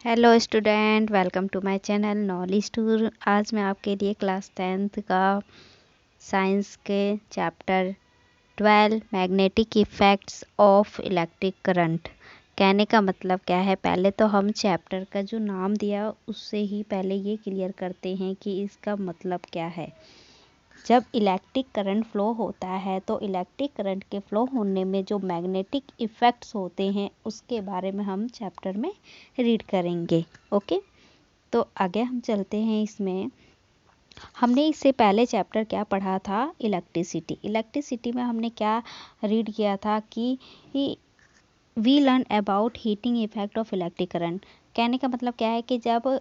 Hello student, welcome to my channel knowledge tour. आज मैं आपके लिए क्लास 10th का साइंस के chapter 12 magnetic effects of electric current. कहने का मतलब क्या है, पहले तो हम चैप्टर का जो नाम दिया उससे ही पहले ये क्लियर करते हैं कि इसका मतलब क्या है। जब इलेक्ट्रिक करंट फ्लो होता है तो इलेक्ट्रिक करंट के फ्लो होने में जो मैग्नेटिक इफ़ेक्ट्स होते हैं उसके बारे में हम चैप्टर में रीड करेंगे। ओके, तो आगे हम चलते हैं। इसमें हमने इससे पहले चैप्टर क्या पढ़ा था, इलेक्ट्रिसिटी में हमने क्या रीड किया था कि we learn about heating effect of electric current. कहने का मतलब क्या है कि जब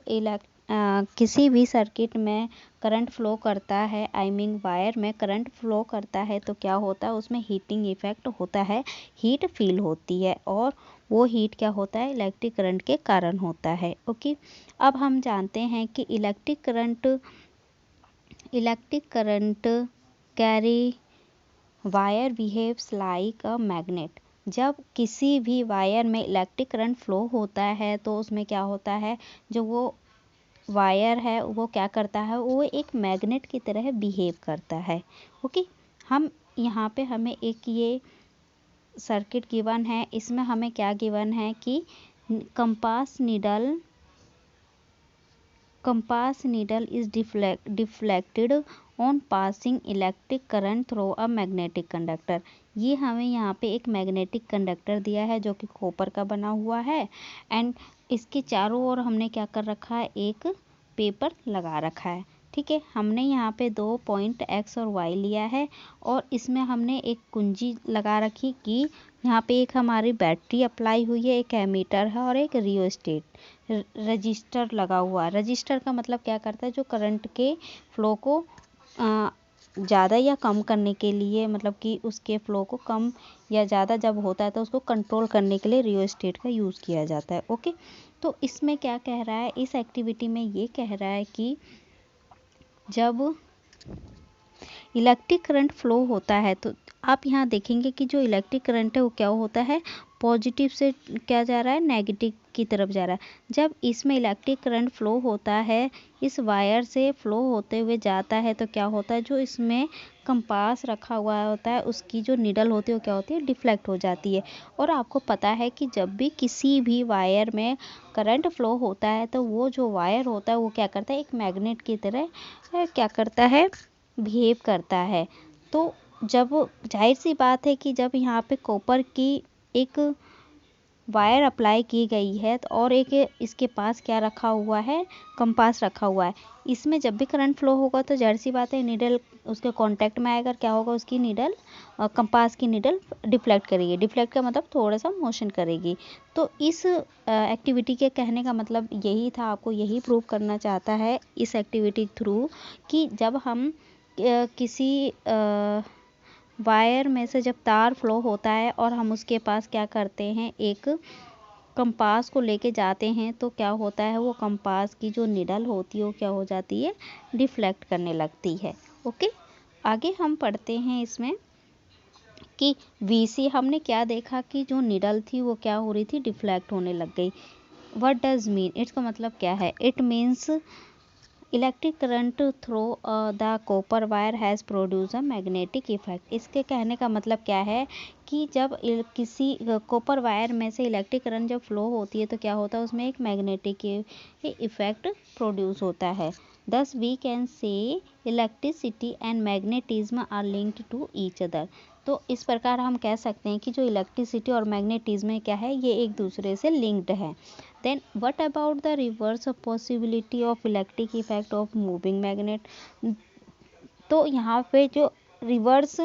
किसी भी सर्किट में करंट फ्लो करता है, आई मीन वायर में करंट फ्लो करता है, तो क्या होता है, उसमें हीटिंग इफेक्ट होता है, हीट फील होती है और वो हीट क्या होता है, इलेक्ट्रिक करंट के कारण होता है। ओके, अब हम जानते हैं कि electric current carry wire behaves like a magnet. जब किसी भी वायर में इलेक्ट्रिक करंट फ्लो होता है तो उसमें क्या होता है, जो वो वायर है वो क्या करता है, वो एक मैग्नेट की तरह बिहेव करता है। ओके, हम यहाँ पे हमें एक ये सर्किट गिवन है, इसमें हमें क्या गिवन है कि compass needle is deflected on passing electric current through a magnetic conductor. ये हमें यहाँ पे एक मैग्नेटिक कंडक्टर दिया है जो कि कॉपर का बना हुआ है एंड इसके चारों ओर हमने क्या कर रखा है, एक पेपर लगा रखा है। ठीक है, हमने यहाँ पे 2 पॉइंट एक्स और वाई लिया है और इसमें हमने एक कुंजी लगा रखी कि यहाँ पे एक हमारी बैटरी अप्लाई हुई है, एक एमीटर है और एक रियोस्टेट रजिस्टर लगा हुआ है। रजिस्टर का मतलब क्या करता है, जो करंट के फ्लो को ज़्यादा या कम करने के लिए, मतलब कि उसके फ्लो को कम या ज़्यादा जब होता है तो उसको कंट्रोल करने के लिए रियोस्टेट का यूज़ किया जाता है। ओके, तो इसमें क्या कह रहा है, इस एक्टिविटी में ये कह रहा है कि जब इलेक्ट्रिक करंट फ्लो होता है तो आप यहाँ देखेंगे कि जो इलेक्ट्रिक करंट है वो क्या होता है, पॉजिटिव से क्या जा रहा है, नेगेटिव की तरफ जा रहा है। जब इसमें इलेक्ट्रिक करंट फ्लो होता है, इस वायर से फ्लो होते हुए जाता है तो क्या होता है, जो इसमें कंपास रखा हुआ होता है उसकी जो निडल होती है वो क्या होती है, डिफ्लेक्ट हो जाती है। और आपको पता है कि जब भी किसी भी वायर में करंट फ्लो होता है तो वो जो वायर होता है वो क्या करता है, एक मैग्नेट की तरह क्या करता है, बिहेव करता है। तो जब जाहिर सी बात है कि जब यहाँ पे कॉपर की एक वायर अप्लाई की गई है तो और एक इसके पास क्या रखा हुआ है, कंपास रखा हुआ है, इसमें जब भी करंट फ्लो होगा तो जाहिर सी बात है नीडल उसके कांटेक्ट में आएगा, क्या होगा, उसकी नीडल कंपास की नीडल डिफ्लेक्ट करेगी। डिफ्लेक्ट का मतलब थोड़ा सा मोशन करेगी। तो इस एक्टिविटी के कहने का मतलब यही था, आपको यही प्रूव करना चाहता है इस एक्टिविटी थ्रू कि जब हम किसी वायर में से जब तार फ्लो होता है और हम उसके पास क्या करते हैं, एक कंपास को लेके जाते हैं तो क्या होता है, वो कंपास की जो निडल होती है वो क्या हो जाती है, डिफ्लेक्ट करने लगती है। ओके, आगे हम पढ़ते हैं इसमें कि वीसी हमने क्या देखा कि जो निडल थी वो क्या हो रही थी, डिफ्लेक्ट होने लग गई। व्हाट डज मीन, इसका मतलब क्या है, it means electric current through the copper wire has produce a magnetic effect. इसके कहने का मतलब क्या है कि जब किसी कॉपर वायर में से इलेक्ट्रिक करंट जब फ्लो होती है तो क्या होता है, उसमें एक मैग्नेटिक इफेक्ट प्रोड्यूस होता है। Thus we can say electricity and magnetism are linked to each other. तो इस प्रकार हम कह सकते हैं कि जो इलेक्ट्रिसिटी और मैग्नेटिज्म क्या है, ये एक दूसरे से लिंक्ड है। Then what about the reverse possibility of electric effect of moving magnet? तो यहाँ पे जो reverse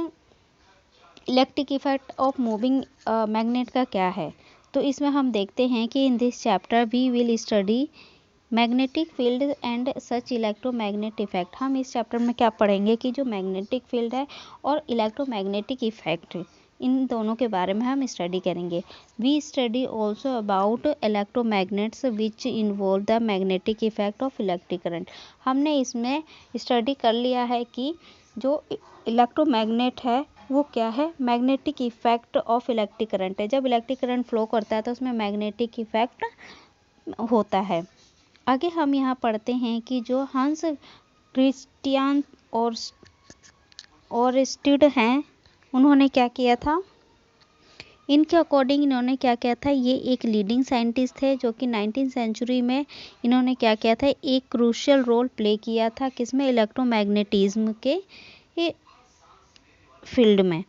electric effect of moving magnet का क्या है, तो इसमें हम देखते हैं कि in this chapter we will study magnetic field and such electromagnet effect. हम इस चैप्टर में क्या पढ़ेंगे कि जो मैग्नेटिक फील्ड है और इलेक्ट्रोमैग्नेटिक इफेक्ट, इन दोनों के बारे में हम स्टडी करेंगे। We study also about electromagnets which involve the magnetic effect of electric current. हमने इसमें स्टडी कर लिया है कि जो इलेक्ट्रोमैग्नेट है वो क्या है, magnetic effect of electric current है। जब इलेक्ट्रिक करंट फ्लो करता है तो उसमें मैग्नेटिक इफेक्ट होता है। आगे हम यहाँ पढ़ते हैं कि जो हंस क्रिस्टियान और स्टिड हैं, उन्होंने क्या किया था। इनके अकॉर्डिंग इन्होंने क्या किया था, ये एक लीडिंग साइंटिस्ट थे जो कि 19th सेंचुरी में इन्होंने क्या किया था, एक क्रूशियल रोल प्ले किया था किसमें, इलेक्ट्रोमैग्नेटिज्म के फील्ड में।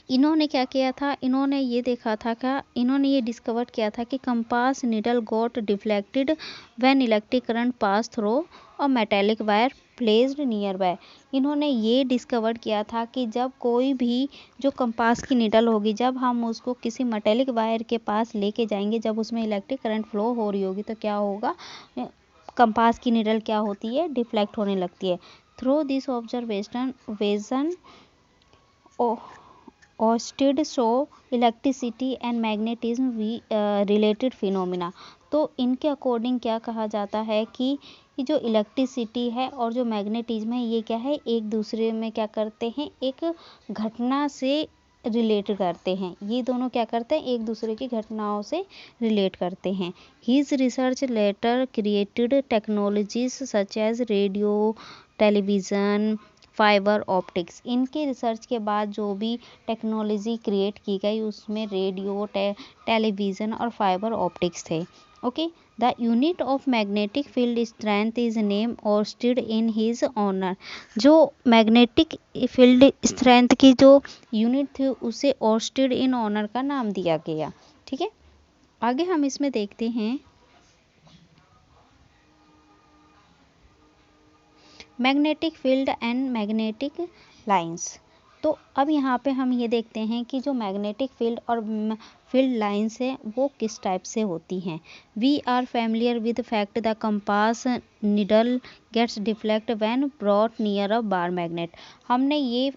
इन्होंने क्या किया था, इन्होंने ये देखा था इन्होंने ये डिस्कवर किया था कि compass needle got deflected when electric current pass through a metallic wire placed near by. इन्होंने ये डिस्कवर किया था कि जब कोई भी जो कंपास की नीडल होगी, जब हम उसको किसी मेटेलिक वायर के पास लेके जाएंगे, जब उसमें इलेक्ट्रिक करंट फ्लो हो रही होगी तो क्या होगा, कंपास की नीडल क्या होती है, डिफ्लेक्ट होने लगती है। Through this observation Oersted show electricity and magnetism related phenomena। तो इनके अकॉर्डिंग क्या कहा जाता है कि जो इलेक्ट्रिसिटी है और जो मैग्नेटिज्म है, ये क्या है, एक दूसरे में क्या करते हैं, एक घटना से रिलेट करते हैं। ये दोनों क्या करते हैं, एक दूसरे की घटनाओं से रिलेट करते हैं। His research later created technologies such as radio, television, fibre optics. इनके रिसर्च के बाद जो भी टेक्नोलॉजी क्रिएट की गई उसमें रेडियो, टेलीविज़न और फाइबर ऑप्टिक्स थे। Okay, the unit of magnetic field strength is name Oersted in his honour. जो मैग्नेटिक फील्ड स्ट्रेंथ की जो यूनिट थी उसे ओर्स्टेड इन ऑनर का नाम दिया गया। ठीक है, आगे हम इसमें देखते हैं magnetic field and magnetic lines. तो अब यहाँ पे हम ये देखते हैं कि जो मैग्नेटिक फील्ड और फील्ड लाइंस है वो किस टाइप से होती हैं। We are familiar with fact the compass needle gets deflect when brought near a bar magnet. हमने ये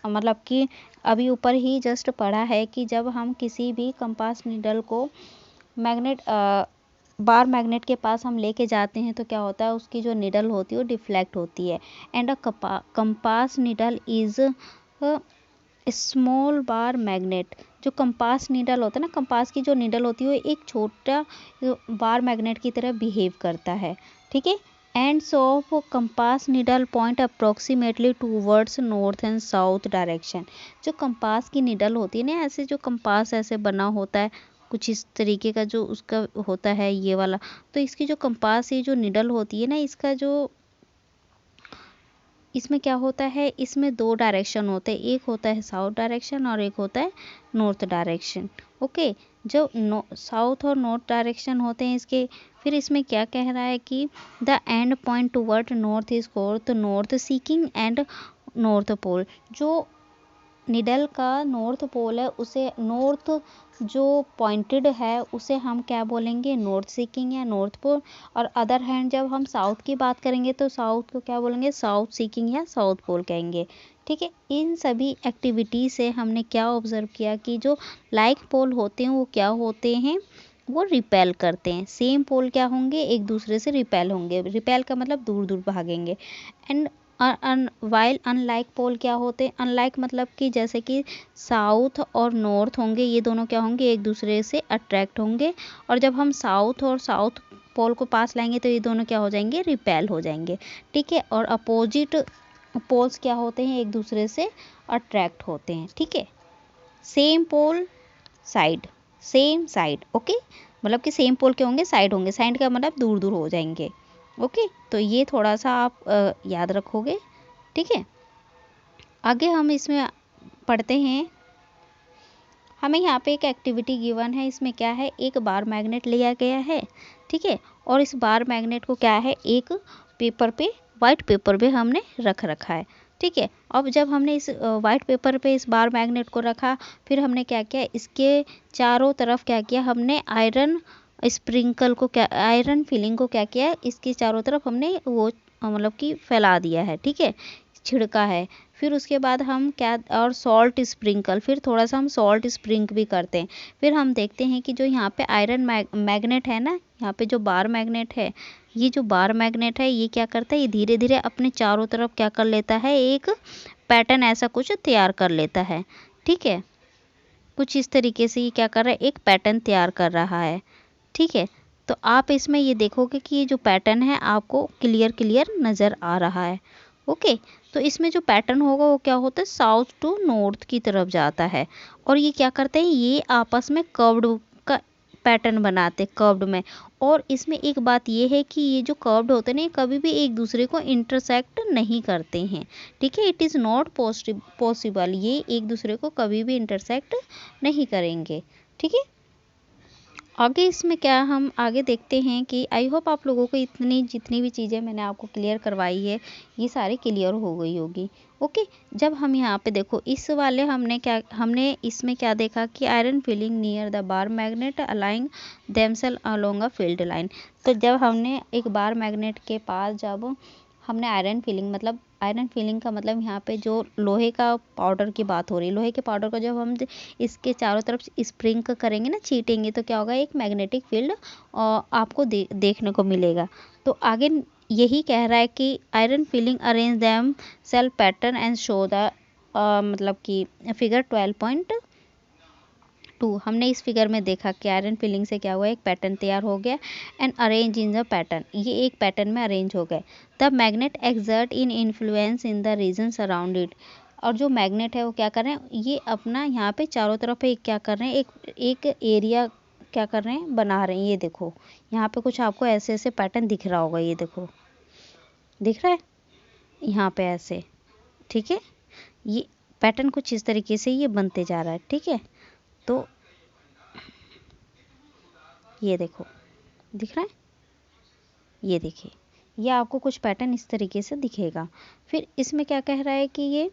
मतलब कि अभी ऊपर ही जस्ट पढ़ा है कि जब हम किसी भी कंपास निडल को बार मैग्नेट के पास हम लेके जाते हैं तो क्या होता है, उसकी जो निडल होती है वो डिफ्लेक्ट होती है। And a compass needle is small bar magnet. जो कंपास निडल होता है ना, कंपास की जो निडल होती है वो एक छोटा बार मैग्नेट की तरह बिहेव करता है। ठीक है, ends of compass needle point approximately towards north and south direction. जो कंपास की निडल होती है ना, ऐसे जो कंपास ऐसे बना होता है कुछ इस तरीके का जो उसका होता है ये वाला, तो इसकी जो कंपास ये जो निडल होती है ना, इसका जो इसमें क्या होता है, इसमें दो डायरेक्शन होते हैं, एक होता है साउथ डायरेक्शन और एक होता है नॉर्थ डायरेक्शन। ओके, जो साउथ और नॉर्थ डायरेक्शन होते हैं इसके, फिर इसमें क्या कह रहा है कि the end point toward north is called north seeking end north pole. जो निडल का नॉर्थ पोल है उसे नॉर्थ जो पॉइंटेड है उसे हम क्या बोलेंगे, नॉर्थ सीकिंग या नॉर्थ पोल। और अदर हैंड जब हम साउथ की बात करेंगे तो साउथ को क्या बोलेंगे, साउथ सीकिंग या साउथ पोल कहेंगे। ठीक है, इन सभी एक्टिविटी से हमने क्या ऑब्जर्व किया कि जो लाइक पोल होते हैं वो क्या होते हैं, वो रिपेल करते हैं। सेम पोल क्या होंगे, एक दूसरे से रिपेल होंगे। रिपेल का मतलब दूर दूर भागेंगे। एंड वाइल अनलाइक पोल क्या होते हैं, अनलाइक मतलब कि जैसे कि साउथ और नॉर्थ होंगे, ये दोनों क्या होंगे, एक दूसरे से अट्रैक्ट होंगे। और जब हम साउथ और साउथ पोल को पास लाएंगे तो ये दोनों क्या हो जाएंगे, रिपेल हो जाएंगे। ठीक है, और अपोजिट पोल्स क्या होते हैं, एक दूसरे से अट्रैक्ट होते हैं। ठीक है, same pole side, same side. Okay, मतलब कि सेम पोल के होंगे, साइड होंगे, साइड का मतलब दूर दूर हो जाएंगे। ओके, तो ये थोड़ा सा आप याद रखोगे। ठीक है, आगे हम इसमें पढ़ते हैं। हमें यहाँ पे एक एक्टिविटी गिवन है, इसमें क्या है, एक बार मैग्नेट लिया गया है। ठीक है, और इस बार मैग्नेट को क्या है, एक पेपर पे, वाइट पेपर पे हमने रख रखा है। ठीक है, अब जब हमने इस वाइट पेपर पे इस बार मैग्नेट को रखा, फिर हमने क्या किया, इसके चारों तरफ क्या किया, हमने आयरन स्प्रिंकल को क्या, आयरन फिलिंग को क्या किया, इसके चारों तरफ हमने वो मतलब कि फैला दिया है। ठीक है, छिड़का है। फिर उसके बाद हम क्या, और सॉल्ट स्प्रिंकल, फिर थोड़ा सा हम सॉल्ट स्प्रिंक भी करते हैं। फिर हम देखते हैं कि जो यहाँ पे आयरन मैग्नेट है ना, यहाँ पे जो बार मैग्नेट है, ये जो बार मैग्नेट है ये क्या करता है, ये धीरे धीरे अपने चारों तरफ क्या कर लेता है, एक पैटर्न ऐसा कुछ तैयार कर लेता है। ठीक है, कुछ इस तरीके से ये क्या कर रहा है, एक पैटर्न तैयार कर रहा है। ठीक है, तो आप इसमें ये देखोगे कि ये जो पैटर्न है आपको क्लियर नज़र आ रहा है। ओके, तो इसमें जो पैटर्न होगा वो क्या होता है, साउथ टू नॉर्थ की तरफ जाता है। और ये क्या करते हैं, ये आपस में कर्व्ड का पैटर्न बनाते कर्व्ड में। और इसमें एक बात ये है कि ये जो कर्व्ड होते हैं ना, ये कभी भी एक दूसरे को इंटरसेक्ट नहीं करते हैं। ठीक है, इट इज़ नॉट पॉसिबल, ये एक दूसरे को कभी भी इंटरसेक्ट नहीं करेंगे। ठीक है, आगे इसमें क्या हम आगे देखते हैं कि आई होप आप लोगों को इतनी जितनी भी चीज़ें मैंने आपको क्लियर करवाई है ये सारी क्लियर हो गई होगी। ओके, जब हम यहाँ पे देखो इस वाले हमने इसमें क्या देखा कि iron filing near the bar magnet aligning themselves along a field line. तो जब हमने एक बार मैग्नेट के पास जब हमने आयरन फीलिंग का मतलब यहाँ पे जो लोहे का पाउडर की बात हो रही है, लोहे के पाउडर को जब हम इसके चारों तरफ स्प्रिंग करेंगे ना, छीटेंगे, तो क्या होगा, एक मैग्नेटिक फील्ड आपको देखने को मिलेगा। तो आगे यही कह रहा है कि iron filings arrange themselves pattern and show the मतलब कि फिगर 12.2 हमने इस फिगर में देखा कि आयरन फीलिंग से क्या हुआ, एक पैटर्न तैयार हो गया and arrange in the pattern, ये एक पैटर्न में अरेंज हो गए। The magnet exert in influence in the region around it. और जो मैग्नेट है वो क्या कर रहे हैं, ये अपना यहाँ पे चारों तरफ एक क्या कर रहे हैं, एक एरिया क्या कर रहे हैं, बना रहे हैं। ये देखो यहाँ पे कुछ आपको ऐसे ऐसे पैटर्न दिख रहा होगा, ये देखो दिख रहा है यहाँ पे ऐसे। ठीक है, ये पैटर्न कुछ इस तरीके से ये बनते जा रहा है। ठीक है, तो ये देखो दिख रहा है, ये देखिए, ये आपको कुछ पैटर्न इस तरीके से दिखेगा। फिर इसमें क्या कह रहा है कि ये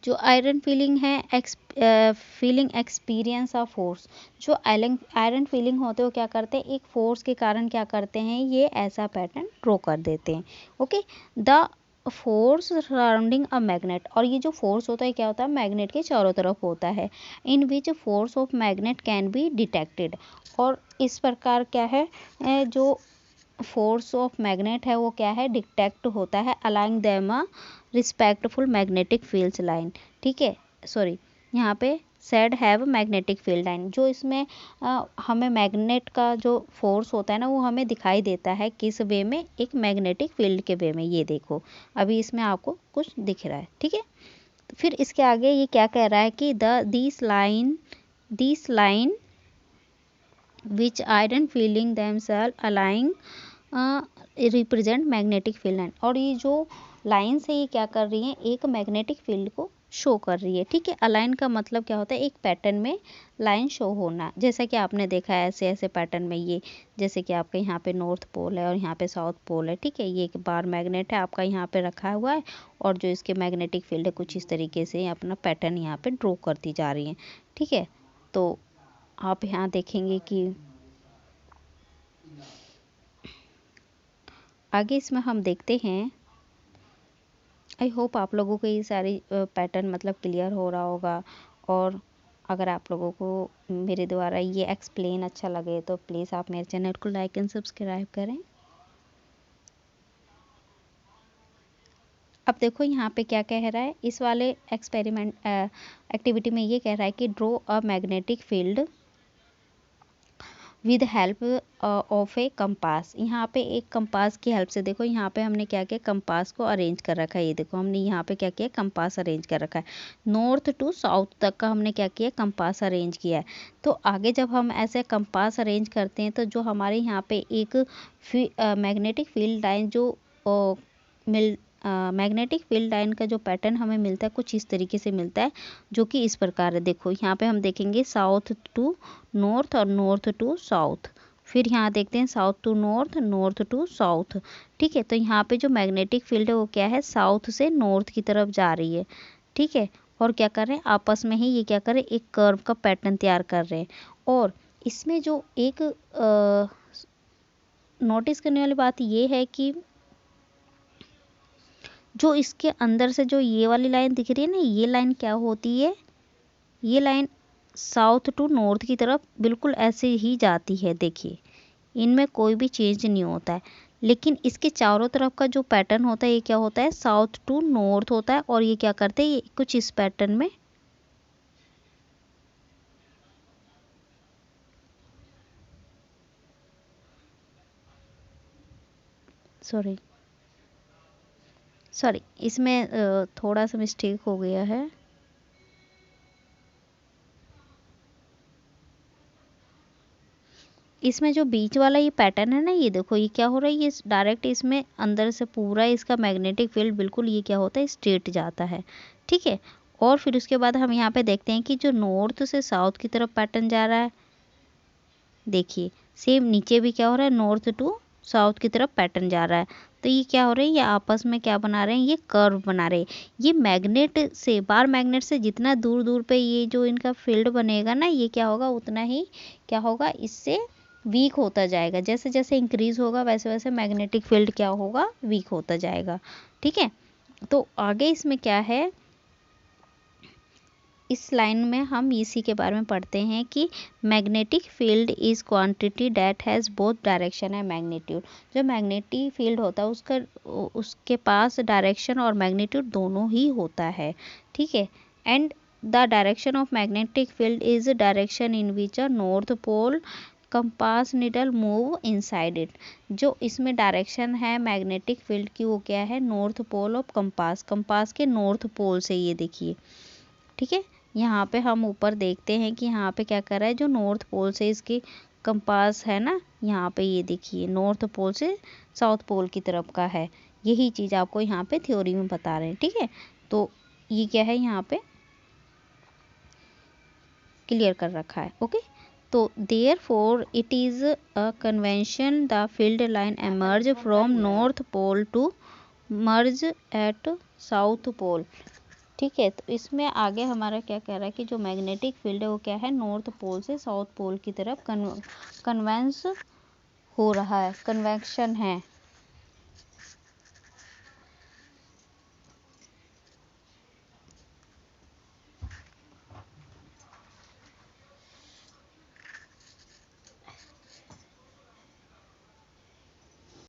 जो आयरन फीलिंग है फीलिंग एक्सपीरियंस ऑफ फोर्स, जो आयरन फीलिंग होते हैं वो क्या करते हैं, एक फोर्स के कारण क्या करते हैं, ये ऐसा पैटर्न ड्रॉ कर देते हैं। Okay, the force surrounding a magnet, और ये जो फोर्स होता है क्या होता है, मैग्नेट के चारों तरफ होता है। In which force of magnet can be detected, और इस प्रकार क्या है, जो फोर्स ऑफ मैग्नेट है वो क्या है, डिटेक्ट होता है aligning them a respectful magnetic field line. ठीक है, सॉरी यहाँ पे said have magnetic field line, जो इसमें हमें मैग्नेट का जो फोर्स होता है ना वो हमें दिखाई देता है किस वे में, एक मैग्नेटिक फील्ड के वे में। ये देखो अभी इसमें आपको कुछ दिख रहा है। ठीक है, तो फिर इसके आगे ये क्या कह रहा है कि this line which iron feeling themselves aligning represent magnetic field line, और ये जो लाइन्स है ये क्या कर रही हैं, एक मैग्नेटिक फील्ड को शो कर रही है। ठीक है, अलाइन का मतलब क्या होता है, एक पैटर्न में लाइन शो होना, जैसा कि आपने देखा है ऐसे ऐसे पैटर्न में। ये जैसे कि आपके यहाँ पे नॉर्थ पोल है और यहाँ पे साउथ पोल है। ठीक है, ये एक बार मैग्नेट है आपका यहाँ पे रखा हुआ है, और जो इसके मैग्नेटिक फील्ड है कुछ इस तरीके से अपना पैटर्न यहाँ पे ड्रॉ करती जा रही है। ठीक है, तो आप यहाँ देखेंगे कि आगे इसमें हम देखते हैं। आई होप आप लोगों को ये सारी पैटर्न मतलब क्लियर हो रहा होगा, और अगर आप लोगों को मेरे द्वारा ये एक्सप्लेन अच्छा लगे तो प्लीज़ आप मेरे चैनल को लाइक एंड सब्सक्राइब करें। अब देखो यहाँ पे क्या कह रहा है, इस वाले एक्सपेरिमेंट एक्टिविटी में ये कह रहा है कि draw a magnetic field with help of A compass. यहाँ पे एक कंपास की हेल्प से, देखो यहाँ पे हमने क्या किया, कंपास को अरेंज कर रखा है। ये देखो हमने यहाँ पे क्या किया, कंपास अरेंज कर रखा है, नॉर्थ टू साउथ तक का हमने क्या किया, कंपास अरेंज किया है। तो आगे जब हम ऐसे कंपास अरेंज करते हैं तो जो हमारे यहाँ पे एक मैग्नेटिक फील्ड लाइन जो मैग्नेटिक फील्ड लाइन का जो पैटर्न हमें मिलता है कुछ इस तरीके से मिलता है, जो कि इस प्रकार है। देखो यहाँ पे हम देखेंगे साउथ टू नॉर्थ और नॉर्थ टू साउथ, फिर यहाँ देखते हैं south to north, north to south. ठीक है, तो यहाँ पे जो मैग्नेटिक फील्ड है वो क्या है, साउथ से नॉर्थ की तरफ जा रही है। ठीक है, और क्या कर रहे हैं, आपस में ही ये क्या कर रहे हैं, एक कर्व का पैटर्न तैयार कर रहे हैं। और इसमें जो एक नोटिस करने वाली बात ये है कि जो इसके अंदर से जो ये वाली लाइन दिख रही है ना, ये लाइन क्या होती है, ये लाइन साउथ टू नॉर्थ की तरफ बिल्कुल ऐसे ही जाती है। देखिए इनमें कोई भी चेंज नहीं होता है, लेकिन इसके चारों तरफ का जो पैटर्न होता है ये क्या होता है, साउथ टू नॉर्थ होता है। और ये क्या करते हैं, ये कुछ इस पैटर्न में सॉरी सॉरी इसमें थोड़ा सा मिस्टेक हो गया है। इसमें जो बीच वाला ये पैटर्न है ना, ये देखो ये क्या हो रहा है, ये डायरेक्ट इसमें अंदर से पूरा इसका मैग्नेटिक फील्ड बिल्कुल ये क्या होता है, स्ट्रेट जाता है। ठीक है, और फिर उसके बाद हम यहाँ पे देखते हैं कि जो नॉर्थ से साउथ की तरफ पैटर्न जा रहा है, देखिए सेम नीचे भी क्या हो रहा है, नॉर्थ टू साउथ की तरफ पैटर्न जा रहा है। तो ये क्या हो रहा है, ये आपस में क्या बना रहे हैं, ये कर्व बना रहे हैं। ये मैग्नेट से, बार मैग्नेट से जितना दूर दूर पे ये जो इनका फील्ड बनेगा ना, ये क्या होगा, उतना ही क्या होगा, इससे वीक होता जाएगा। जैसे जैसे इंक्रीज होगा वैसे वैसे मैग्नेटिक फील्ड क्या होगा, वीक होता जाएगा। ठीक है, तो आगे इसमें क्या है, इस लाइन में हम इसी के बारे में पढ़ते हैं कि magnetic field is quantity that has both direction and magnitude. जो मैग्नेटिक फील्ड होता है उसके पास डायरेक्शन और मैग्नीट्यूड दोनों ही होता है। ठीक है, and the direction of magnetic field is direction in which a north pole compass needle move inside it. जो इसमें डायरेक्शन है मैग्नेटिक फील्ड की, वो क्या है, north pole of compass, compass के नॉर्थ पोल से, ये देखिए। ठीक है, यहाँ पे हम ऊपर देखते हैं कि यहाँ पे क्या कर रहा है, जो नॉर्थ पोल से इसकी कंपास है ना, यहाँ पे ये देखिए नॉर्थ पोल से साउथ पोल की तरफ का है। यही चीज़ आपको यहाँ पे थ्योरी में बता रहे हैं। ठीक है, तो ये क्या है, यहाँ पे क्लियर कर रखा है। ओके, तो therefore it is a convention the field line emerge from north pole to merge at south pole. ठीक है, तो इसमें आगे हमारा क्या कह रहा है कि जो मैग्नेटिक फील्ड है वो क्या है, नॉर्थ पोल से साउथ पोल की तरफ कन्वेंस हो रहा है, कन्वेक्शन है।